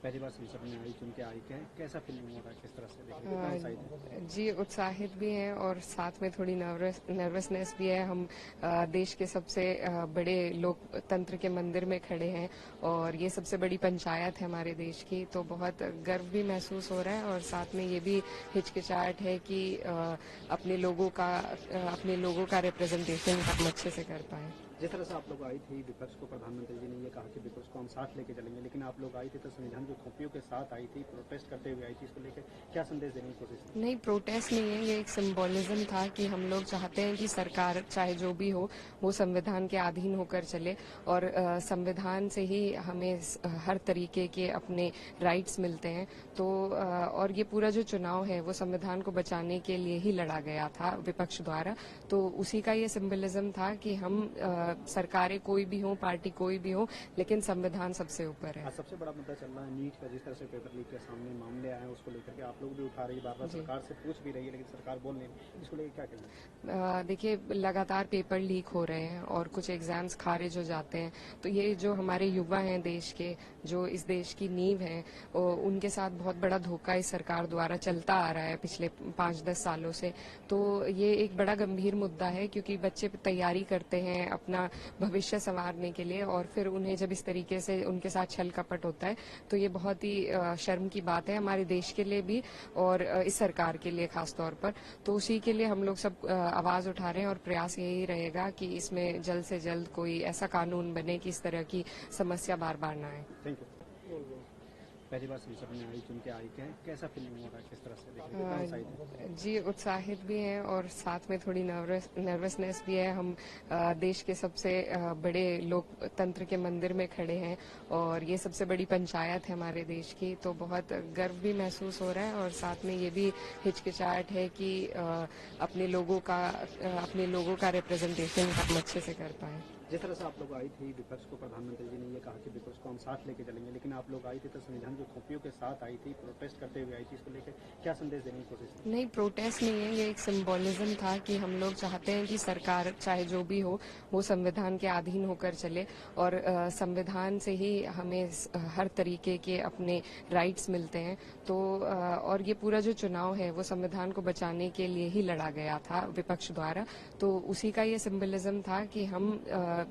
पहली बार संसद में आई, चुन के आई, कैसा फीलिंग हो रहा है, किस तरह से देख रहे हैं, कितना उत्साहित है? जी, उत्साहित भी हैं और साथ में थोड़ी नर्वसनेस भी है। हम देश के सबसे बड़े लोकतंत्र के मंदिर में खड़े हैं और ये सबसे बड़ी पंचायत है हमारे देश की, तो बहुत गर्व भी महसूस हो रहा है और साथ में ये भी हिचकिचाहट है कि अपने लोगों का रिप्रेजेंटेशन हम अच्छे से कर पाएं। जिस तरह से आप लोग आई थी विपक्ष को, प्रधानमंत्री जी ने ये कहा कि विपक्ष को हम साथ लेके चलेंगे, लेकिन आप लोग आई थी तो संविधान की कॉपियों के साथ आई थी, प्रोटेस्ट करते हुए आई थी। इसको लेकर क्या संदेश देने की कोशिश की? नहीं, प्रोटेस्ट नहीं है, ये एक सिंबोलिज्म था कि हम लोग चाहते हैं कि सरकार चाहे जो भी हो वो संविधान के अधीन होकर चले और संविधान से ही हमें हर तरीके के अपने राइट्स मिलते हैं। तो और ये पूरा जो चुनाव है वो संविधान को बचाने के लिए ही लड़ा गया था विपक्ष द्वारा, तो उसी का ये सिंबलिज्म था कि हम सरकारें कोई भी हो, पार्टी कोई भी हो, लेकिन संविधान सबसे ऊपर है। आज सबसे बड़ा मुद्दा चल रहा है नीट का, जिस तरह से पेपर लीक के सामने मामले आए हैं उसको लेकर के आप लोग भी उठा रही है, बार-बार सरकार से पूछ भी रही है, लेकिन सरकार बोल नहीं रही। इसको लेकर क्या कहना? देखिए, लगातार पेपर लीक हो रहे हैं और कुछ एग्जाम्स खारिज हो जाते हैं, तो ये जो हमारे युवा हैं देश के, जो इस देश की नींव है, उनके साथ बहुत बड़ा धोखा इस सरकार द्वारा चलता आ रहा है पिछले 5-10 सालों से। तो ये एक बड़ा गंभीर मुद्दा है क्योंकि बच्चे तैयारी करते हैं अपना भविष्य संवारने के लिए और फिर उन्हें जब इस तरीके से उनके साथ छल कपट होता है तो ये बहुत ही शर्म की बात है हमारे देश के लिए भी और इस सरकार के लिए खास तौर पर। तो उसी के लिए हम लोग सब आवाज उठा रहे हैं और प्रयास यही रहेगा कि इसमें जल्द से जल्द कोई ऐसा कानून बने कि इस तरह की समस्या बार बार ना आए। Thank you. पहली बार संसद में आई, चुन के आई, कैसा फीलिंग हो रहा है, किस तरह से देख रहे हैं, कितना उत्साहित है? जी, उत्साहित भी हैं और साथ में थोड़ी नर्वसनेस भी है। हम देश के सबसे बड़े लोकतंत्र के मंदिर में खड़े हैं और ये सबसे बड़ी पंचायत है हमारे देश की, तो बहुत गर्व भी महसूस हो रहा है और साथ में ये भी हिचकिचाहट है कि अपने लोगों का रिप्रेजेंटेशन हम अच्छे से कर पाएं। जिस तरह से आप लोग आई थी विपक्ष को, प्रधानमंत्री जी ने ये कहा कि विपक्ष को हम साथ लेके चलेंगे, लेकिन आप लोग आई थी तो संविधान की कॉपियों के साथ आई थी, प्रोटेस्ट करते हुए आई थी। इसको लेकर क्या संदेश देने की कोशिश की? नहीं, प्रोटेस्ट नहीं है, ये एक सिंबोलिज्म था कि हम लोग चाहते हैं कि सरकार चाहे जो भी हो वो संविधान के अधीन होकर चले और संविधान से ही हमें हर तरीके के अपने राइट्स मिलते हैं। तो और ये पूरा जो चुनाव है वो संविधान को बचाने के लिए ही लड़ा गया था विपक्ष द्वारा, तो उसी का ये सिंबलिज्म था कि हम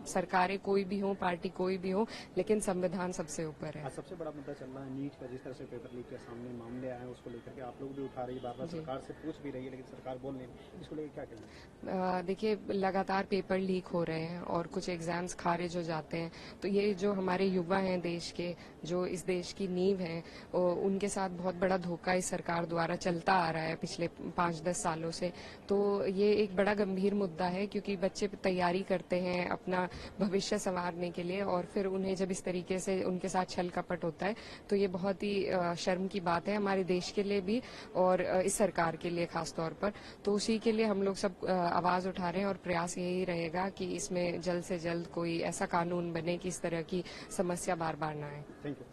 सरकारें कोई भी हो, पार्टी कोई भी हो, लेकिन संविधान सबसे ऊपर है। आज सबसे बड़ा मुद्दा चल रहा है नीट का, जिस तरह से पेपर लीक के सामने मामले आए हैं उसको लेकर के आप लोग भी उठा रही है, बार-बार सरकार से पूछ भी रही है, लेकिन सरकार बोल नहीं रही। इसको लेकर क्या कहना? देखिए, लगातार पेपर लीक हो रहे हैं और कुछ एग्जाम्स खारिज हो जाते हैं, तो ये जो हमारे युवा हैं देश के, जो इस देश की नींव है, उनके साथ बहुत बड़ा धोखा इस सरकार द्वारा चलता आ रहा है पिछले 5-10 सालों से। तो ये एक बड़ा गंभीर मुद्दा है क्योंकि बच्चे तैयारी करते हैं अपना भविष्य संवारने के लिए और फिर उन्हें जब इस तरीके से उनके साथ छल कपट होता है तो ये बहुत ही शर्म की बात है हमारे देश के लिए भी और इस सरकार के लिए खास तौर पर। तो उसी के लिए हम लोग सब आवाज उठा रहे हैं और प्रयास यही रहेगा कि इसमें जल्द से जल्द कोई ऐसा कानून बने कि इस तरह की समस्या बार बार ना आए। Thank you.